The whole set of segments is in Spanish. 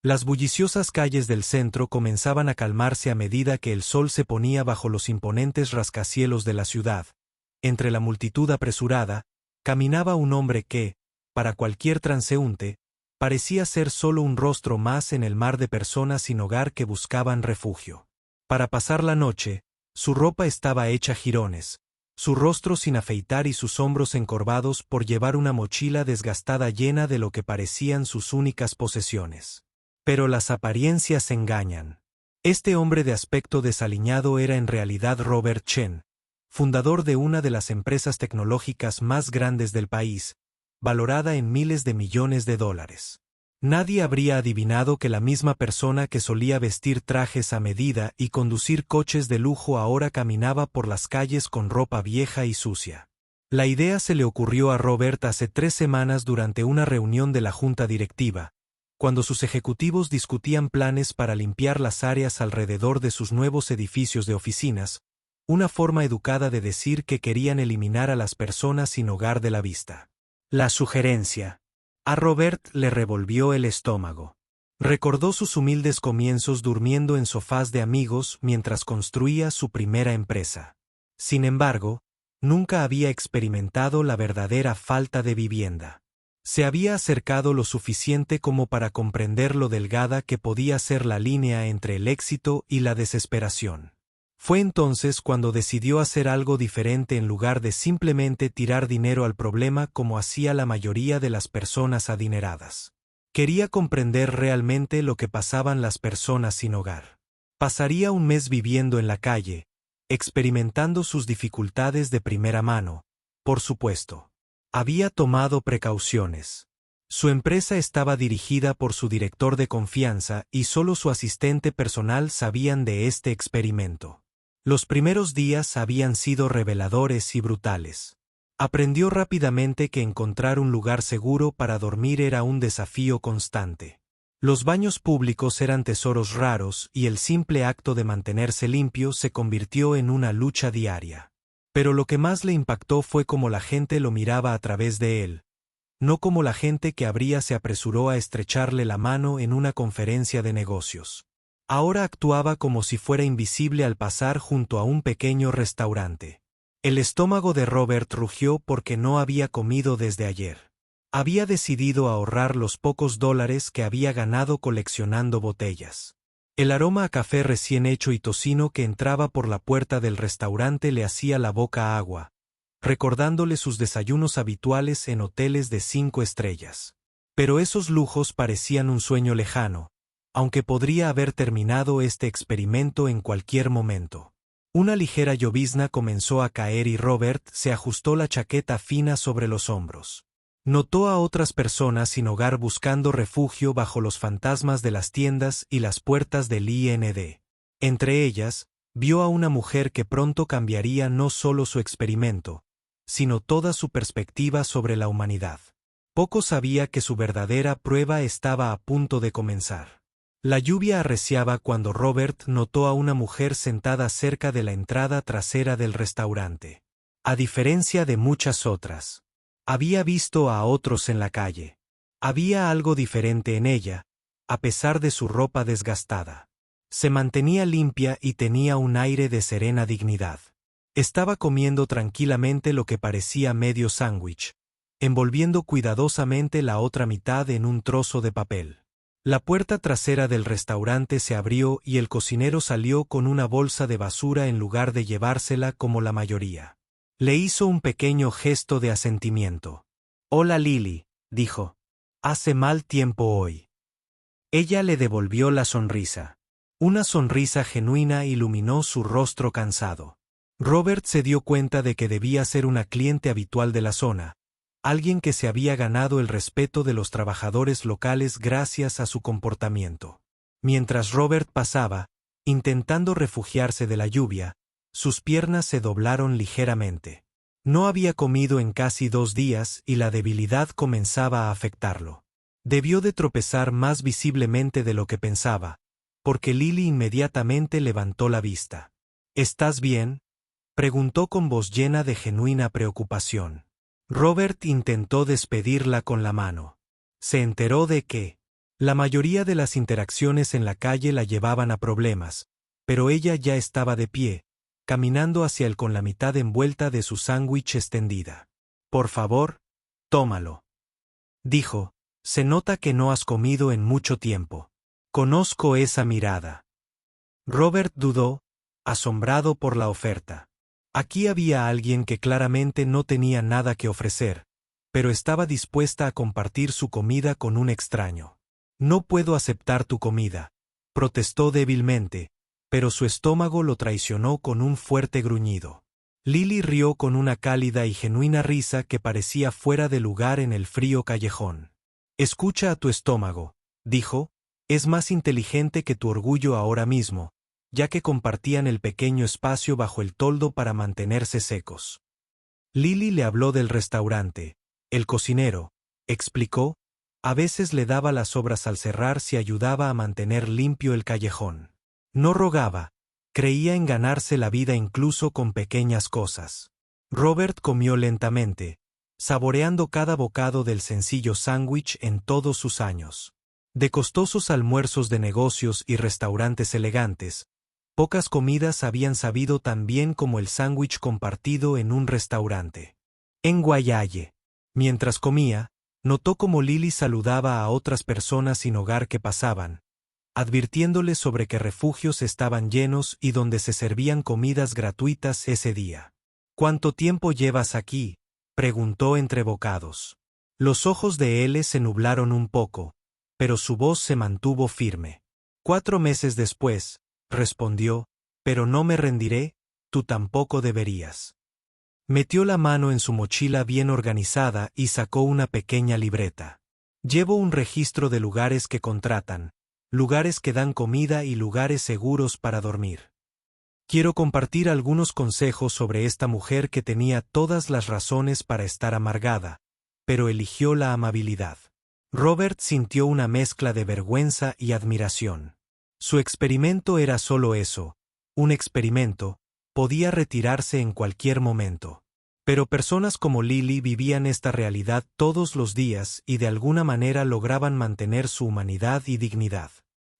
Las bulliciosas calles del centro comenzaban a calmarse a medida que el sol se ponía bajo los imponentes rascacielos de la ciudad. Entre la multitud apresurada, caminaba un hombre que, para cualquier transeúnte, parecía ser solo un rostro más en el mar de personas sin hogar que buscaban refugio. Para pasar la noche, su ropa estaba hecha jirones, su rostro sin afeitar y sus hombros encorvados por llevar una mochila desgastada llena de lo que parecían sus únicas posesiones. Pero las apariencias engañan. Este hombre de aspecto desaliñado era en realidad Robert Chen, fundador de una de las empresas tecnológicas más grandes del país, valorada en miles de millones de dólares. Nadie habría adivinado que la misma persona que solía vestir trajes a medida y conducir coches de lujo ahora caminaba por las calles con ropa vieja y sucia. La idea se le ocurrió a Robert hace 3 semanas durante una reunión de la junta directiva, cuando sus ejecutivos discutían planes para limpiar las áreas alrededor de sus nuevos edificios de oficinas, una forma educada de decir que querían eliminar a las personas sin hogar de la vista. La sugerencia a Robert le revolvió el estómago. Recordó sus humildes comienzos durmiendo en sofás de amigos mientras construía su primera empresa. Sin embargo, nunca había experimentado la verdadera falta de vivienda. Se había acercado lo suficiente como para comprender lo delgada que podía ser la línea entre el éxito y la desesperación. Fue entonces cuando decidió hacer algo diferente en lugar de simplemente tirar dinero al problema como hacía la mayoría de las personas adineradas. Quería comprender realmente lo que pasaban las personas sin hogar. Pasaría un mes viviendo en la calle, experimentando sus dificultades de primera mano, por supuesto. Había tomado precauciones. Su empresa estaba dirigida por su director de confianza y solo su asistente personal sabían de este experimento. Los primeros días habían sido reveladores y brutales. Aprendió rápidamente que encontrar un lugar seguro para dormir era un desafío constante. Los baños públicos eran tesoros raros y el simple acto de mantenerse limpio se convirtió en una lucha diaria. Pero lo que más le impactó fue cómo la gente lo miraba a través de él, no como la gente que se apresuró a estrecharle la mano en una conferencia de negocios. Ahora actuaba como si fuera invisible al pasar junto a un pequeño restaurante. El estómago de Robert rugió porque no había comido desde ayer. Había decidido ahorrar los pocos dólares que había ganado coleccionando botellas. El aroma a café recién hecho y tocino que entraba por la puerta del restaurante le hacía la boca agua, recordándole sus desayunos habituales en hoteles de 5 estrellas. Pero esos lujos parecían un sueño lejano, aunque podría haber terminado este experimento en cualquier momento. Una ligera llovizna comenzó a caer y Robert se ajustó la chaqueta fina sobre los hombros. Notó a otras personas sin hogar buscando refugio bajo los fantasmas de las tiendas y las puertas del IND. Entre ellas, vio a una mujer que pronto cambiaría no solo su experimento, sino toda su perspectiva sobre la humanidad. Poco sabía que su verdadera prueba estaba a punto de comenzar. La lluvia arreciaba cuando Robert notó a una mujer sentada cerca de la entrada trasera del restaurante. A diferencia de muchas otras, había visto a otros en la calle. Había algo diferente en ella, a pesar de su ropa desgastada. Se mantenía limpia y tenía un aire de serena dignidad. Estaba comiendo tranquilamente lo que parecía medio sándwich, envolviendo cuidadosamente la otra mitad en un trozo de papel. La puerta trasera del restaurante se abrió y el cocinero salió con una bolsa de basura en lugar de llevársela como la mayoría. Le hizo un pequeño gesto de asentimiento. «Hola Lily», dijo. «Hace mal tiempo hoy». Ella le devolvió la sonrisa. Una sonrisa genuina iluminó su rostro cansado. Robert se dio cuenta de que debía ser una cliente habitual de la zona, alguien que se había ganado el respeto de los trabajadores locales gracias a su comportamiento. Mientras Robert pasaba, intentando refugiarse de la lluvia, sus piernas se doblaron ligeramente. No había comido en casi 2 días y la debilidad comenzaba a afectarlo. Debió de tropezar más visiblemente de lo que pensaba, porque Lily inmediatamente levantó la vista. «¿Estás bien?», preguntó con voz llena de genuina preocupación. Robert intentó despedirla con la mano. Se enteró de que La mayoría de las interacciones en la calle la llevaban a problemas, pero ella ya estaba de pie, caminando hacia él con la mitad envuelta de su sándwich extendida. «Por favor, tómalo», dijo. «Se nota que no has comido en mucho tiempo». Conozco esa mirada. Robert dudó, asombrado por la oferta. Aquí había alguien que claramente no tenía nada que ofrecer, pero estaba dispuesta a compartir su comida con un extraño. «No puedo aceptar tu comida», protestó débilmente, pero su estómago lo traicionó con un fuerte gruñido. Lily rió con una cálida y genuina risa que parecía fuera de lugar en el frío callejón. «Escucha a tu estómago», dijo, «es más inteligente que tu orgullo ahora mismo», ya que compartían el pequeño espacio bajo el toldo para mantenerse secos. Lily le habló del restaurante. El cocinero, explicó, a veces le daba las obras al cerrar si ayudaba a mantener limpio el callejón. No rogaba, creía en ganarse la vida incluso con pequeñas cosas. Robert comió lentamente, saboreando cada bocado del sencillo sándwich en todos sus años. De costosos almuerzos de negocios y restaurantes elegantes, pocas comidas habían sabido tan bien como el sándwich compartido en un restaurante. En Guayalle, mientras comía, notó cómo Lily saludaba a otras personas sin hogar que pasaban, advirtiéndoles sobre que refugios estaban llenos y donde se servían comidas gratuitas ese día. «¿Cuánto tiempo llevas aquí?», preguntó entre bocados. Los ojos de él se nublaron un poco, pero su voz se mantuvo firme. «4 meses después», respondió, «pero no me rendiré, tú tampoco deberías». Metió la mano en su mochila bien organizada y sacó una pequeña libreta. «Llevo un registro de lugares que contratan, lugares que dan comida y lugares seguros para dormir. Quiero compartir algunos consejos sobre esta mujer que tenía todas las razones para estar amargada, pero eligió la amabilidad». Robert sintió una mezcla de vergüenza y admiración. Su experimento era solo eso, un experimento, podía retirarse en cualquier momento. Pero personas como Lily vivían esta realidad todos los días y de alguna manera lograban mantener su humanidad y dignidad.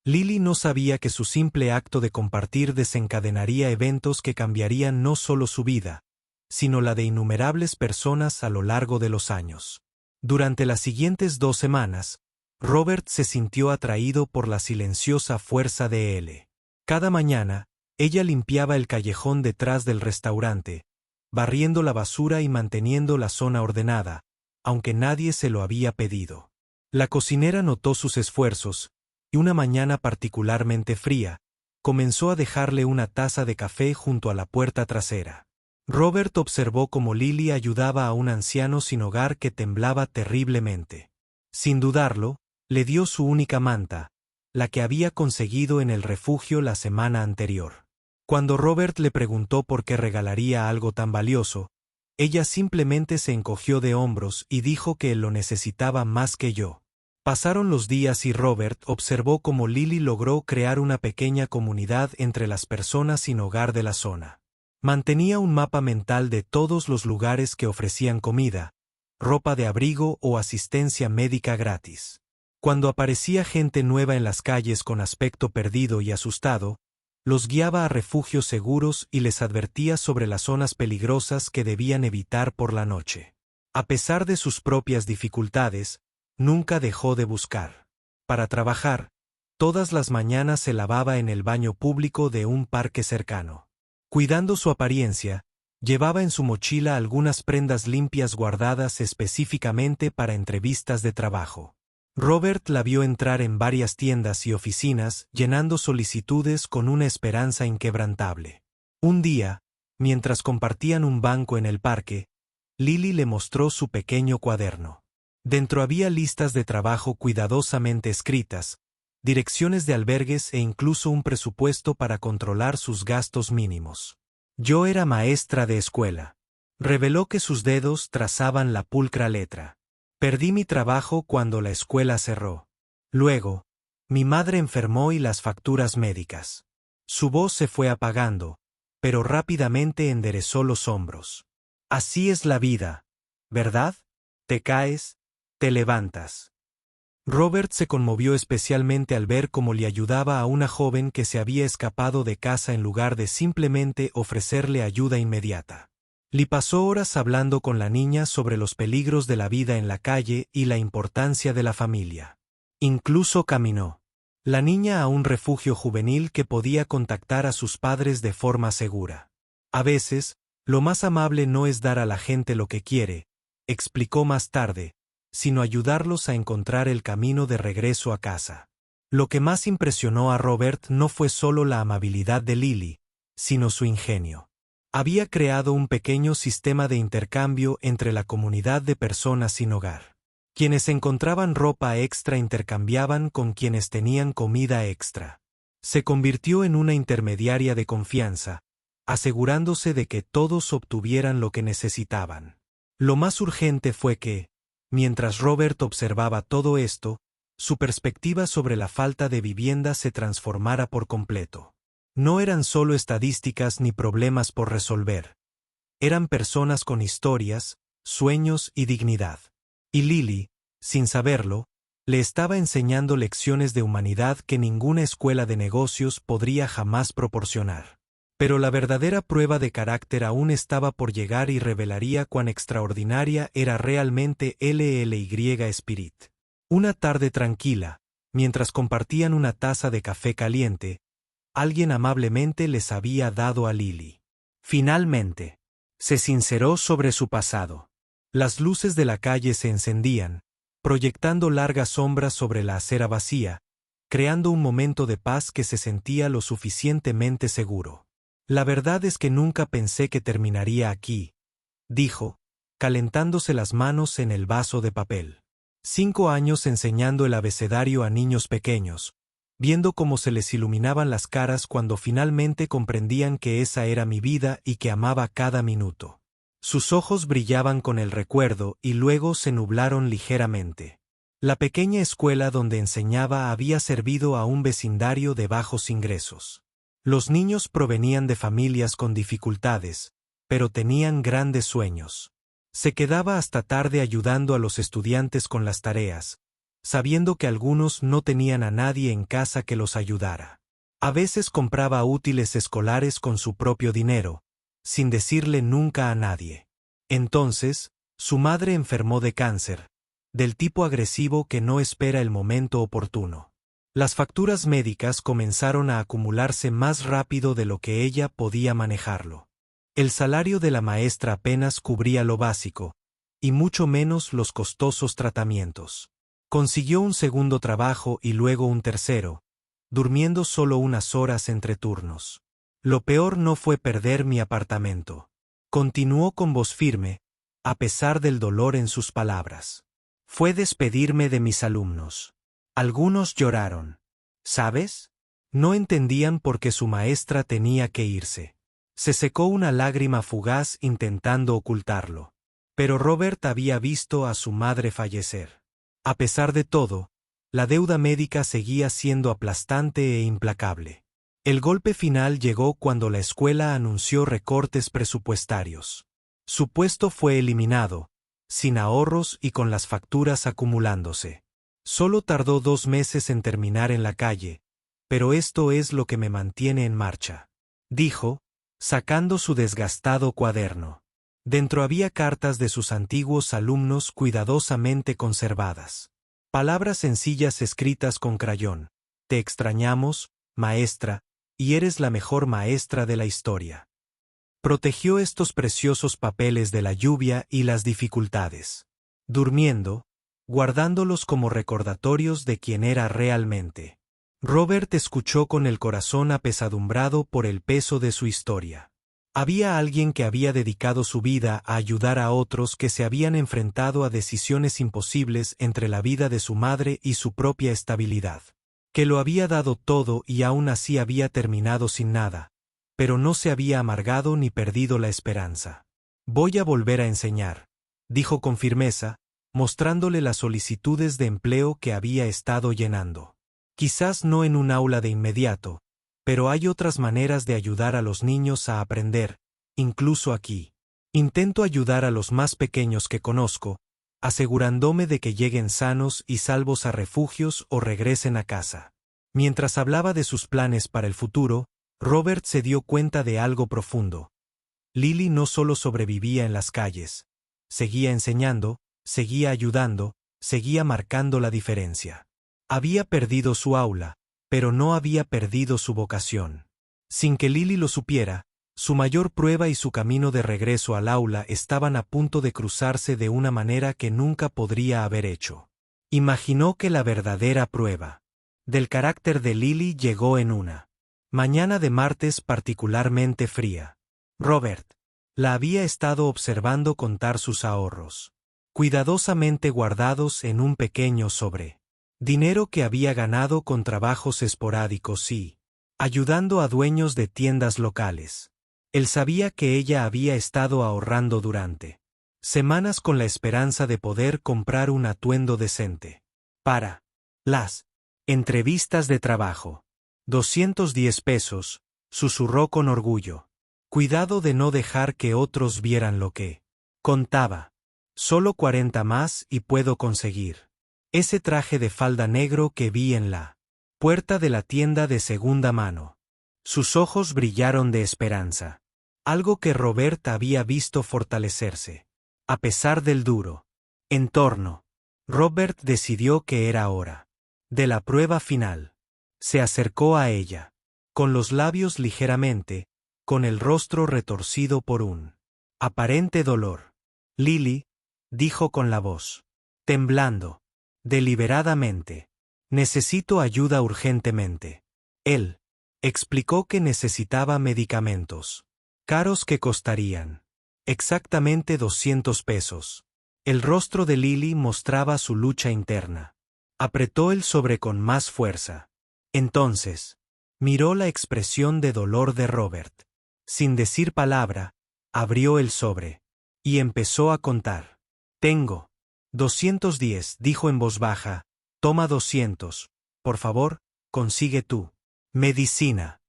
Lily no sabía que su simple acto de compartir desencadenaría eventos que cambiarían no solo su vida, sino la de innumerables personas a lo largo de los años. Durante las siguientes 2 semanas, Robert se sintió atraído por la silenciosa fuerza de él. Cada mañana, ella limpiaba el callejón detrás del restaurante, barriendo la basura y manteniendo la zona ordenada, aunque nadie se lo había pedido. La cocinera notó sus esfuerzos, y una mañana particularmente fría, comenzó a dejarle una taza de café junto a la puerta trasera. Robert observó cómo Lily ayudaba a un anciano sin hogar que temblaba terriblemente. Sin dudarlo, le dio su única manta, la que había conseguido en el refugio la semana anterior. Cuando Robert le preguntó por qué regalaría algo tan valioso, ella simplemente se encogió de hombros y dijo que él lo necesitaba más que yo. Pasaron los días y Robert observó cómo Lily logró crear una pequeña comunidad entre las personas sin hogar de la zona. Mantenía un mapa mental de todos los lugares que ofrecían comida, ropa de abrigo o asistencia médica gratis. Cuando aparecía gente nueva en las calles con aspecto perdido y asustado, los guiaba a refugios seguros y les advertía sobre las zonas peligrosas que debían evitar por la noche. A pesar de sus propias dificultades, nunca dejó de buscar. Para trabajar, todas las mañanas se lavaba en el baño público de un parque cercano. Cuidando su apariencia, llevaba en su mochila algunas prendas limpias guardadas específicamente para entrevistas de trabajo. Robert la vio entrar en varias tiendas y oficinas llenando solicitudes con una esperanza inquebrantable. Un día, mientras compartían un banco en el parque, Lily le mostró su pequeño cuaderno. Dentro había listas de trabajo cuidadosamente escritas, direcciones de albergues e incluso un presupuesto para controlar sus gastos mínimos. «Yo era maestra de escuela», reveló que sus dedos trazaban la pulcra letra. «Perdí mi trabajo cuando la escuela cerró. Luego, mi madre enfermó y las facturas médicas». Su voz se fue apagando, pero rápidamente enderezó los hombros. «Así es la vida, ¿verdad? Te caes, te levantas. Robert se conmovió especialmente al ver cómo le ayudaba a una joven que se había escapado de casa en lugar de simplemente ofrecerle ayuda inmediata. Lee pasó horas hablando con la niña sobre los peligros de la vida en la calle y la importancia de la familia. Incluso caminó la niña a un refugio juvenil que podía contactar a sus padres de forma segura. A veces, lo más amable no es dar a la gente lo que quiere, explicó más tarde, sino ayudarlos a encontrar el camino de regreso a casa. Lo que más impresionó a Robert no fue solo la amabilidad de Lily, sino su ingenio. Había creado un pequeño sistema de intercambio entre la comunidad de personas sin hogar. Quienes encontraban ropa extra intercambiaban con quienes tenían comida extra. Se convirtió en una intermediaria de confianza, asegurándose de que todos obtuvieran lo que necesitaban. Lo más urgente fue que, mientras Robert observaba todo esto, su perspectiva sobre la falta de vivienda se transformara por completo. No eran solo estadísticas ni problemas por resolver. Eran personas con historias, sueños y dignidad. Y Lily, sin saberlo, le estaba enseñando lecciones de humanidad que ninguna escuela de negocios podría jamás proporcionar. Pero la verdadera prueba de carácter aún estaba por llegar y revelaría cuán extraordinaria era realmente Lly Spirit. Una tarde tranquila, mientras compartían una taza de café caliente, alguien amablemente les había dado a Lily. Finalmente, se sinceró sobre su pasado. Las luces de la calle se encendían, proyectando largas sombras sobre la acera vacía, creando un momento de paz que se sentía lo suficientemente seguro. La verdad es que nunca pensé que terminaría aquí, dijo, calentándose las manos en el vaso de papel. 5 años enseñando el abecedario a niños pequeños, viendo cómo se les iluminaban las caras cuando finalmente comprendían que esa era mi vida y que amaba cada minuto. Sus ojos brillaban con el recuerdo y luego se nublaron ligeramente. La pequeña escuela donde enseñaba había servido a un vecindario de bajos ingresos. Los niños provenían de familias con dificultades, pero tenían grandes sueños. Se quedaba hasta tarde ayudando a los estudiantes con las tareas, sabiendo que algunos no tenían a nadie en casa que los ayudara. A veces compraba útiles escolares con su propio dinero, sin decirle nunca a nadie. Entonces, su madre enfermó de cáncer, del tipo agresivo que no espera el momento oportuno. Las facturas médicas comenzaron a acumularse más rápido de lo que ella podía manejarlo. El salario de la maestra apenas cubría lo básico, y mucho menos los costosos tratamientos. Consiguió un segundo trabajo y luego un tercero, durmiendo solo unas horas entre turnos. Lo peor no fue perder mi apartamento. Continuó con voz firme, a pesar del dolor en sus palabras. Fue despedirme de mis alumnos. Algunos lloraron. ¿Sabes? No entendían por qué su maestra tenía que irse. Se secó una lágrima fugaz intentando ocultarlo. Pero Robert había visto a su madre fallecer. A pesar de todo, la deuda médica seguía siendo aplastante e implacable. El golpe final llegó cuando la escuela anunció recortes presupuestarios. Su puesto fue eliminado, sin ahorros y con las facturas acumulándose. Solo tardó 2 meses en terminar en la calle, pero esto es lo que me mantiene en marcha, dijo, sacando su desgastado cuaderno. Dentro había cartas de sus antiguos alumnos cuidadosamente conservadas. Palabras sencillas escritas con crayón. Te extrañamos, maestra, y eres la mejor maestra de la historia. Protegió estos preciosos papeles de la lluvia y las dificultades. Durmiendo, guardándolos como recordatorios de quién era realmente. Robert escuchó con el corazón apesadumbrado por el peso de su historia. Había alguien que había dedicado su vida a ayudar a otros que se habían enfrentado a decisiones imposibles entre la vida de su madre y su propia estabilidad. Que lo había dado todo y aún así había terminado sin nada, pero no se había amargado ni perdido la esperanza. Voy a volver a enseñar, dijo con firmeza, mostrándole las solicitudes de empleo que había estado llenando. Quizás no en un aula de inmediato, pero hay otras maneras de ayudar a los niños a aprender, incluso aquí. Intento ayudar a los más pequeños que conozco, asegurándome de que lleguen sanos y salvos a refugios o regresen a casa. Mientras hablaba de sus planes para el futuro, Robert se dio cuenta de algo profundo. Lily no solo sobrevivía en las calles, seguía enseñando, seguía ayudando, seguía marcando la diferencia. Había perdido su aula, pero no había perdido su vocación. Sin que Lily lo supiera, su mayor prueba y su camino de regreso al aula estaban a punto de cruzarse de una manera que nunca podría haber hecho. Imaginó que la verdadera prueba del carácter de Lily llegó en una mañana de martes particularmente fría. Robert la había estado observando contar sus ahorros, cuidadosamente guardados en un pequeño sobre. Dinero que había ganado con trabajos esporádicos y ayudando a dueños de tiendas locales. Él sabía que ella había estado ahorrando durante semanas con la esperanza de poder comprar un atuendo decente para las entrevistas de trabajo. 210 pesos, susurró con orgullo. Cuidado de no dejar que otros vieran lo que contaba. Solo 40 más y puedo conseguir ese traje de falda negro que vi en la puerta de la tienda de segunda mano. Sus ojos brillaron de esperanza. Algo que Robert había visto fortalecerse. A pesar del duro entorno, Robert decidió que era hora de la prueba final. Se acercó a ella, con los labios ligeramente, con el rostro retorcido por un aparente dolor. Lily, dijo con la voz temblando, deliberadamente, necesito ayuda urgentemente. Él explicó que necesitaba medicamentos caros que costarían exactamente 200 pesos. El rostro de Lily mostraba su lucha interna. Apretó el sobre con más fuerza. Entonces, miró la expresión de dolor de Robert. Sin decir palabra, abrió el sobre y empezó a contar. Tengo 210, dijo en voz baja. Toma 200. Por favor, consigue tu medicina.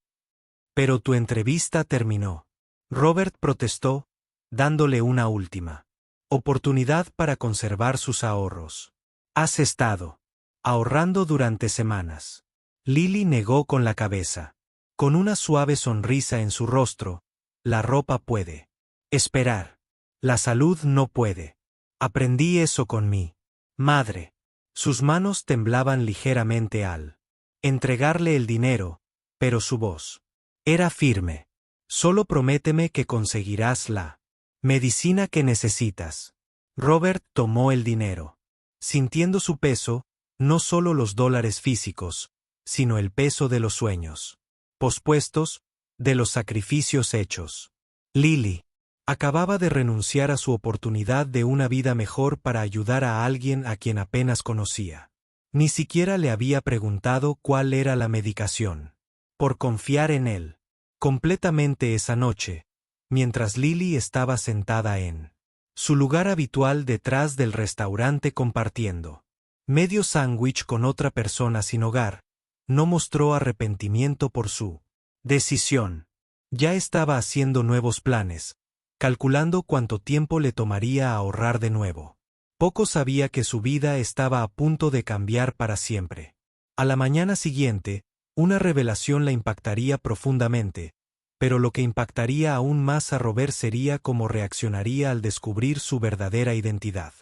Pero tu entrevista terminó. Robert protestó, dándole una última oportunidad para conservar sus ahorros. Has estado ahorrando durante semanas. Lily negó con la cabeza. Con una suave sonrisa en su rostro, la ropa puede esperar. La salud no puede. Aprendí eso con mi madre. Sus manos temblaban ligeramente al entregarle el dinero, pero su voz era firme. Solo prométeme que conseguirás la medicina que necesitas. Robert tomó el dinero, sintiendo su peso, no solo los dólares físicos, sino el peso de los sueños pospuestos, de los sacrificios hechos. Lily acababa de renunciar a su oportunidad de una vida mejor para ayudar a alguien a quien apenas conocía. Ni siquiera le había preguntado cuál era la medicación. Por confiar en él completamente esa noche, mientras Lily estaba sentada en su lugar habitual detrás del restaurante compartiendo medio sándwich con otra persona sin hogar, no mostró arrepentimiento por su decisión. Ya estaba haciendo nuevos planes, calculando cuánto tiempo le tomaría ahorrar de nuevo. Poco sabía que su vida estaba a punto de cambiar para siempre. A la mañana siguiente, una revelación la impactaría profundamente, pero lo que impactaría aún más a Robert sería cómo reaccionaría al descubrir su verdadera identidad.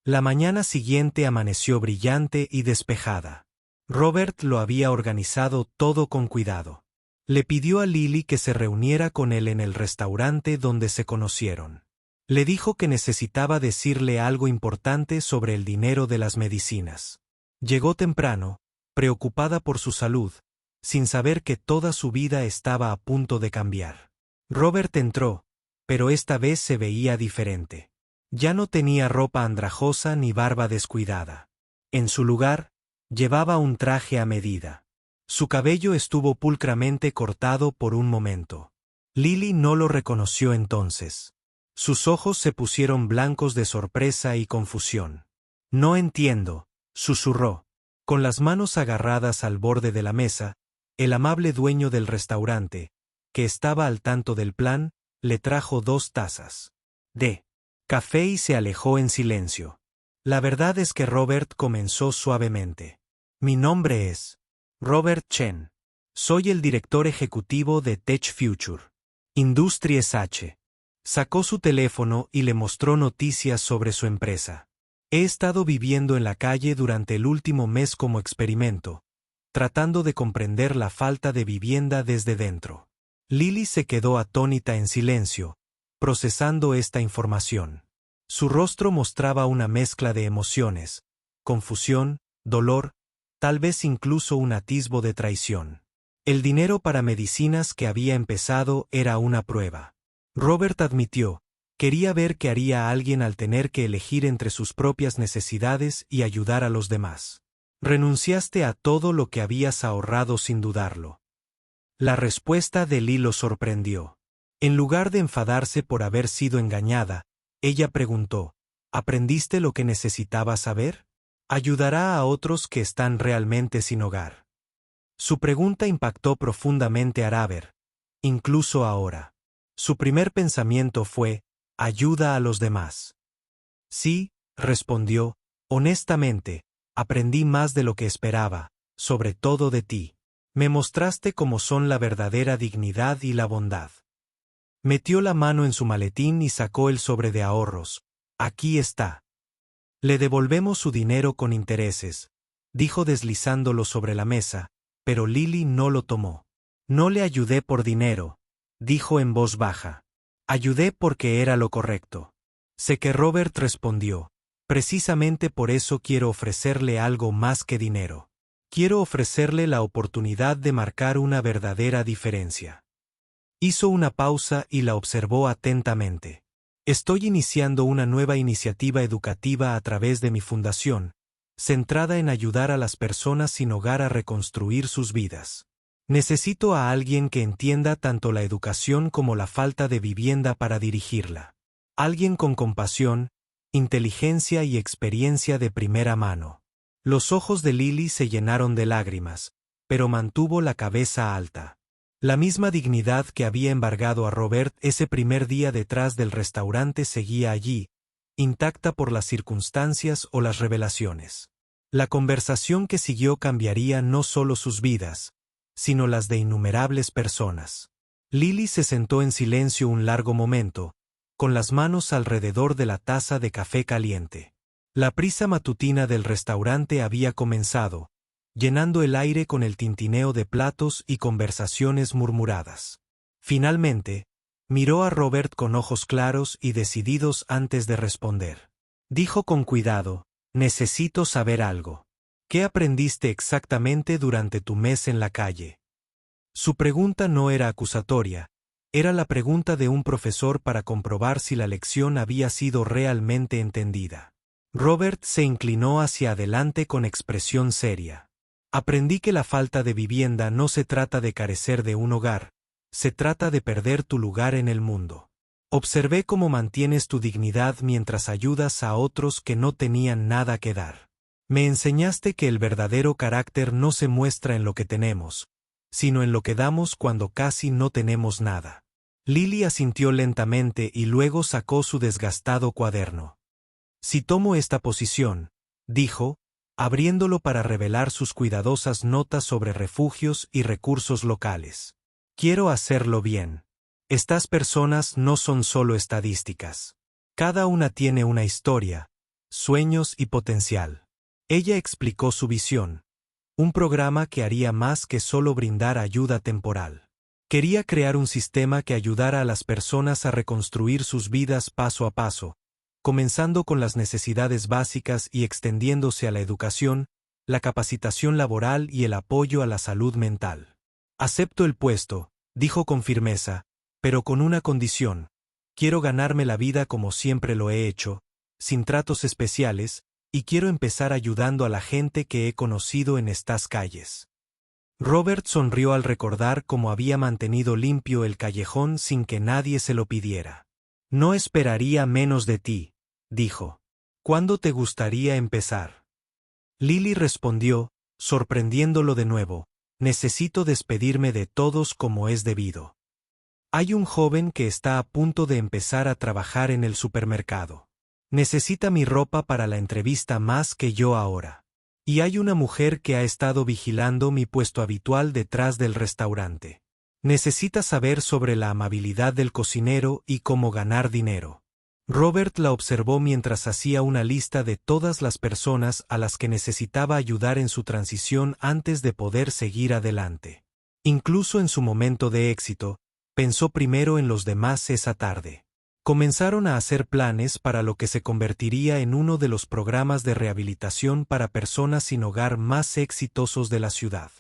La mañana siguiente amaneció brillante y despejada. Robert lo había organizado todo con cuidado. Le pidió a Lily que se reuniera con él en el restaurante donde se conocieron. Le dijo que necesitaba decirle algo importante sobre el dinero de las medicinas. Llegó temprano, preocupada por su salud, sin saber que toda su vida estaba a punto de cambiar. Robert entró, pero esta vez se veía diferente. Ya no tenía ropa andrajosa ni barba descuidada. En su lugar, llevaba un traje a medida. Su cabello estuvo pulcramente cortado por un momento. Lily no lo reconoció entonces. Sus ojos se pusieron blancos de sorpresa y confusión. No entiendo, susurró. Con las manos agarradas al borde de la mesa, el amable dueño del restaurante, que estaba al tanto del plan, le trajo 2 tazas de café y se alejó en silencio. La verdad es que Robert comenzó suavemente. Mi nombre es Robert Chen. Soy el director ejecutivo de Tech Future Industries H. Sacó su teléfono y le mostró noticias sobre su empresa. He estado viviendo en la calle durante el último mes como experimento, tratando de comprender la falta de vivienda desde dentro. Lily se quedó atónita en silencio, procesando esta información. Su rostro mostraba una mezcla de emociones, confusión, dolor, tal vez incluso un atisbo de traición. El dinero para medicinas que había empezado era una prueba. Robert admitió, quería ver qué haría alguien al tener que elegir entre sus propias necesidades y ayudar a los demás. Renunciaste a todo lo que habías ahorrado sin dudarlo. La respuesta de Lee lo sorprendió. En lugar de enfadarse por haber sido engañada, ella preguntó, ¿aprendiste lo que necesitabas saber? ¿Ayudará a otros que están realmente sin hogar? Su pregunta impactó profundamente a Robert, incluso ahora. Su primer pensamiento fue, ayuda a los demás. Sí, respondió, honestamente, aprendí más de lo que esperaba, sobre todo de ti. Me mostraste cómo son la verdadera dignidad y la bondad. Metió la mano en su maletín y sacó el sobre de ahorros. Aquí está. Le devolvemos su dinero con intereses, dijo deslizándolo sobre la mesa, pero Lily no lo tomó. No le ayudé por dinero, dijo en voz baja. Ayudé porque era lo correcto. Sé que Robert respondió, precisamente por eso quiero ofrecerle algo más que dinero. Quiero ofrecerle la oportunidad de marcar una verdadera diferencia. Hizo una pausa y la observó atentamente. Estoy iniciando una nueva iniciativa educativa a través de mi fundación, centrada en ayudar a las personas sin hogar a reconstruir sus vidas. Necesito a alguien que entienda tanto la educación como la falta de vivienda para dirigirla. Alguien con compasión, inteligencia y experiencia de primera mano. Los ojos de Lily se llenaron de lágrimas, pero mantuvo la cabeza alta. La misma dignidad que había embargado a Robert ese primer día detrás del restaurante seguía allí, intacta por las circunstancias o las revelaciones. La conversación que siguió cambiaría no solo sus vidas, sino las de innumerables personas. Lily se sentó en silencio un largo momento, con las manos alrededor de la taza de café caliente. La prisa matutina del restaurante había comenzado, llenando el aire con el tintineo de platos y conversaciones murmuradas. Finalmente, miró a Robert con ojos claros y decididos antes de responder. Dijo con cuidado, necesito saber algo. ¿Qué aprendiste exactamente durante tu mes en la calle? Su pregunta no era acusatoria, era la pregunta de un profesor para comprobar si la lección había sido realmente entendida. Robert se inclinó hacia adelante con expresión seria. Aprendí que la falta de vivienda no se trata de carecer de un hogar, se trata de perder tu lugar en el mundo. Observé cómo mantienes tu dignidad mientras ayudas a otros que no tenían nada que dar. Me enseñaste que el verdadero carácter no se muestra en lo que tenemos, sino en lo que damos cuando casi no tenemos nada. Lily asintió lentamente y luego sacó su desgastado cuaderno. Si tomo esta posición, dijo, abriéndolo para revelar sus cuidadosas notas sobre refugios y recursos locales. Quiero hacerlo bien. Estas personas no son solo estadísticas. Cada una tiene una historia, sueños y potencial. Ella explicó su visión, un programa que haría más que solo brindar ayuda temporal. Quería crear un sistema que ayudara a las personas a reconstruir sus vidas paso a paso, comenzando con las necesidades básicas y extendiéndose a la educación, la capacitación laboral y el apoyo a la salud mental. Acepto el puesto, dijo con firmeza, pero con una condición. Quiero ganarme la vida como siempre lo he hecho, sin tratos especiales, y quiero empezar ayudando a la gente que he conocido en estas calles. Robert sonrió al recordar cómo había mantenido limpio el callejón sin que nadie se lo pidiera. No esperaría menos de ti, dijo. ¿Cuándo te gustaría empezar? Lily respondió, sorprendiéndolo de nuevo, necesito despedirme de todos como es debido. Hay un joven que está a punto de empezar a trabajar en el supermercado. Necesita mi ropa para la entrevista más que yo ahora. Y hay una mujer que ha estado vigilando mi puesto habitual detrás del restaurante. Necesita saber sobre la amabilidad del cocinero y cómo ganar dinero. Robert la observó mientras hacía una lista de todas las personas a las que necesitaba ayudar en su transición antes de poder seguir adelante. Incluso en su momento de éxito, pensó primero en los demás esa tarde. Comenzaron a hacer planes para lo que se convertiría en uno de los programas de rehabilitación para personas sin hogar más exitosos de la ciudad.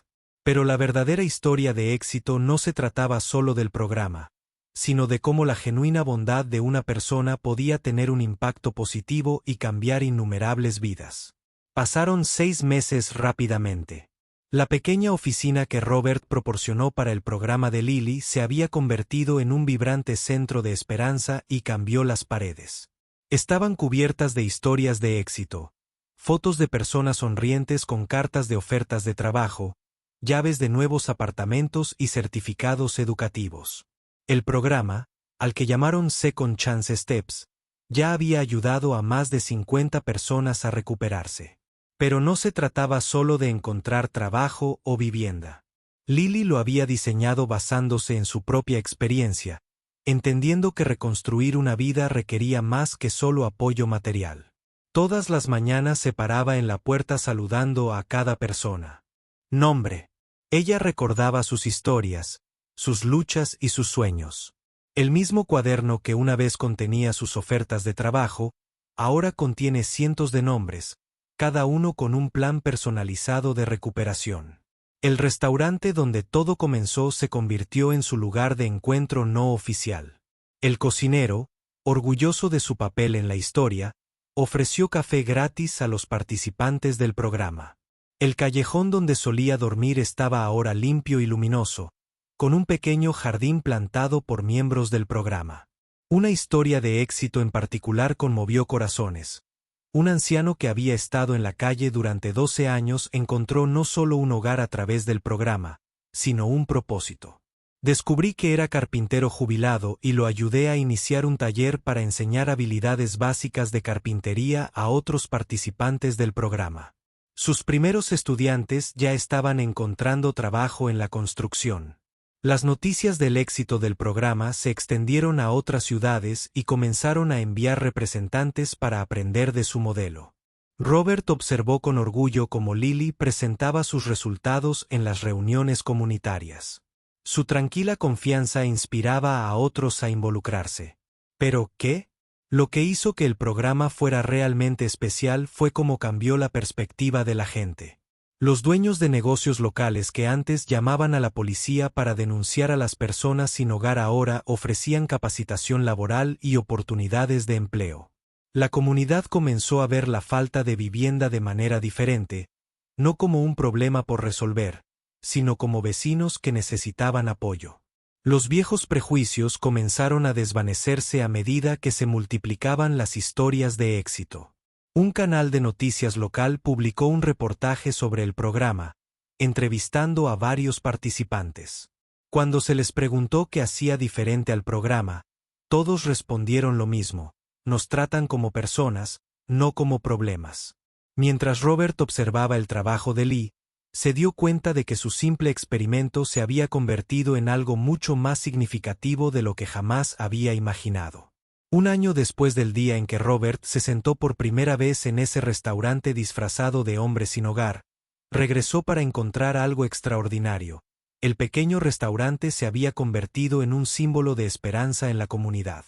Pero la verdadera historia de éxito no se trataba solo del programa, sino de cómo la genuina bondad de una persona podía tener un impacto positivo y cambiar innumerables vidas. Pasaron 6 meses rápidamente. La pequeña oficina que Robert proporcionó para el programa de Lily se había convertido en un vibrante centro de esperanza y cambió las paredes. Estaban cubiertas de historias de éxito, fotos de personas sonrientes con cartas de ofertas de trabajo, llaves de nuevos apartamentos y certificados educativos. El programa, al que llamaron Second Chance Steps, ya había ayudado a más de 50 personas a recuperarse. Pero no se trataba solo de encontrar trabajo o vivienda. Lily lo había diseñado basándose en su propia experiencia, entendiendo que reconstruir una vida requería más que solo apoyo material. Todas las mañanas se paraba en la puerta saludando a cada persona. Nombre. Ella recordaba sus historias, sus luchas y sus sueños. El mismo cuaderno que una vez contenía sus ofertas de trabajo, ahora contiene cientos de nombres, cada uno con un plan personalizado de recuperación. El restaurante donde todo comenzó se convirtió en su lugar de encuentro no oficial. El cocinero, orgulloso de su papel en la historia, ofreció café gratis a los participantes del programa. El callejón donde solía dormir estaba ahora limpio y luminoso, con un pequeño jardín plantado por miembros del programa. Una historia de éxito en particular conmovió corazones. Un anciano que había estado en la calle durante 12 años encontró no solo un hogar a través del programa, sino un propósito. Descubrí que era carpintero jubilado y lo ayudé a iniciar un taller para enseñar habilidades básicas de carpintería a otros participantes del programa. Sus primeros estudiantes ya estaban encontrando trabajo en la construcción. Las noticias del éxito del programa se extendieron a otras ciudades y comenzaron a enviar representantes para aprender de su modelo. Robert observó con orgullo cómo Lily presentaba sus resultados en las reuniones comunitarias. Su tranquila confianza inspiraba a otros a involucrarse. ¿Pero qué? Lo que hizo que el programa fuera realmente especial fue cómo cambió la perspectiva de la gente. Los dueños de negocios locales que antes llamaban a la policía para denunciar a las personas sin hogar ahora ofrecían capacitación laboral y oportunidades de empleo. La comunidad comenzó a ver la falta de vivienda de manera diferente, no como un problema por resolver, sino como vecinos que necesitaban apoyo. Los viejos prejuicios comenzaron a desvanecerse a medida que se multiplicaban las historias de éxito. Un canal de noticias local publicó un reportaje sobre el programa, entrevistando a varios participantes. Cuando se les preguntó qué hacía diferente al programa, todos respondieron lo mismo: nos tratan como personas, no como problemas. Mientras Robert observaba el trabajo de Lee, se dio cuenta de que su simple experimento se había convertido en algo mucho más significativo de lo que jamás había imaginado. Un año después del día en que Robert se sentó por primera vez en ese restaurante disfrazado de hombre sin hogar, regresó para encontrar algo extraordinario. El pequeño restaurante se había convertido en un símbolo de esperanza en la comunidad.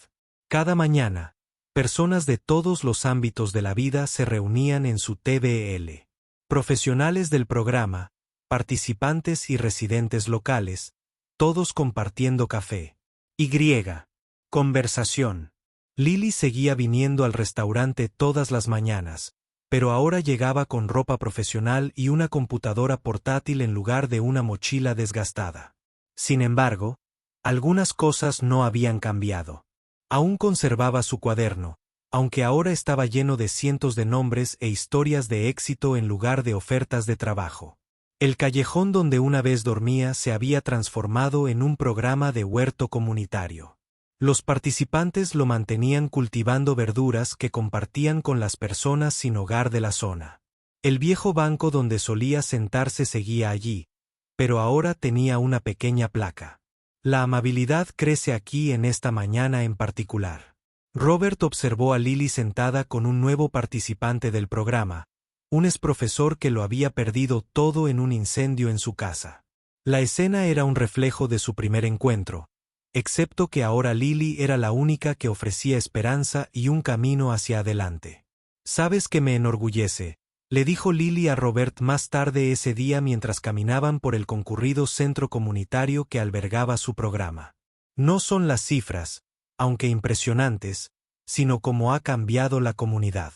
Cada mañana, personas de todos los ámbitos de la vida se reunían en su TBL. Profesionales del programa, participantes y residentes locales, todos compartiendo café. Conversación. Lily seguía viniendo al restaurante todas las mañanas, pero ahora llegaba con ropa profesional y una computadora portátil en lugar de una mochila desgastada. Sin embargo, algunas cosas no habían cambiado. Aún conservaba su cuaderno, aunque ahora estaba lleno de cientos de nombres e historias de éxito en lugar de ofertas de trabajo. El callejón donde una vez dormía se había transformado en un programa de huerto comunitario. Los participantes lo mantenían cultivando verduras que compartían con las personas sin hogar de la zona. El viejo banco donde solía sentarse seguía allí, pero ahora tenía una pequeña placa. La amabilidad crece aquí en esta mañana en particular. Robert observó a Lily sentada con un nuevo participante del programa, un exprofesor que lo había perdido todo en un incendio en su casa. La escena era un reflejo de su primer encuentro, excepto que ahora Lily era la única que ofrecía esperanza y un camino hacia adelante. «¿Sabes qué me enorgullece?», le dijo Lily a Robert más tarde ese día mientras caminaban por el concurrido centro comunitario que albergaba su programa. «No son las cifras, aunque impresionantes, sino cómo ha cambiado la comunidad.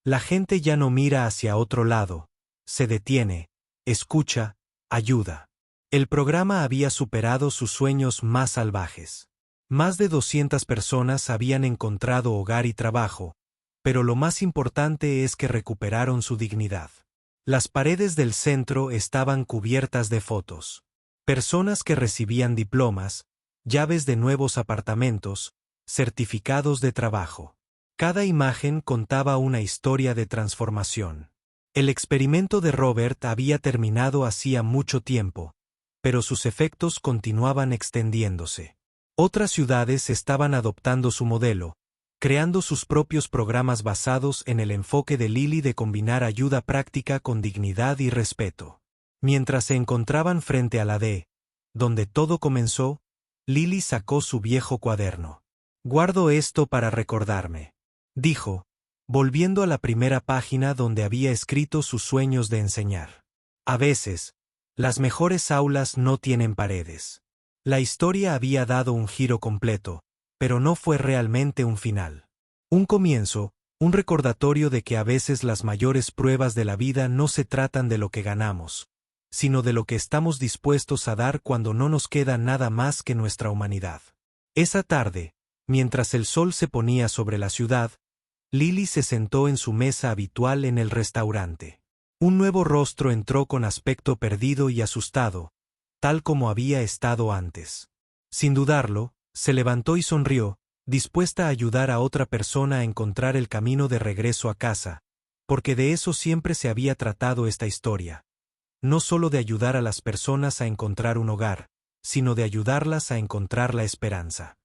La gente ya no mira hacia otro lado, se detiene, escucha, ayuda». El programa había superado sus sueños más salvajes. Más de 200 personas habían encontrado hogar y trabajo, pero lo más importante es que recuperaron su dignidad. Las paredes del centro estaban cubiertas de fotos. Personas que recibían diplomas, llaves de nuevos apartamentos, certificados de trabajo. Cada imagen contaba una historia de transformación. El experimento de Robert había terminado hacía mucho tiempo, pero sus efectos continuaban extendiéndose. Otras ciudades estaban adoptando su modelo, creando sus propios programas basados en el enfoque de Lily de combinar ayuda práctica con dignidad y respeto. Mientras se encontraban frente a la D, donde todo comenzó, Lily sacó su viejo cuaderno. «Guardo esto para recordarme», dijo, volviendo a la primera página donde había escrito sus sueños de enseñar. «A veces, las mejores aulas no tienen paredes». La historia había dado un giro completo, pero no fue realmente un final. Un comienzo, un recordatorio de que a veces las mayores pruebas de la vida no se tratan de lo que ganamos, sino de lo que estamos dispuestos a dar cuando no nos queda nada más que nuestra humanidad. Esa tarde, mientras el sol se ponía sobre la ciudad, Lily se sentó en su mesa habitual en el restaurante. Un nuevo rostro entró con aspecto perdido y asustado, tal como había estado antes. Sin dudarlo, se levantó y sonrió, dispuesta a ayudar a otra persona a encontrar el camino de regreso a casa, porque de eso siempre se había tratado esta historia. No solo de ayudar a las personas a encontrar un hogar, sino de ayudarlas a encontrar la esperanza.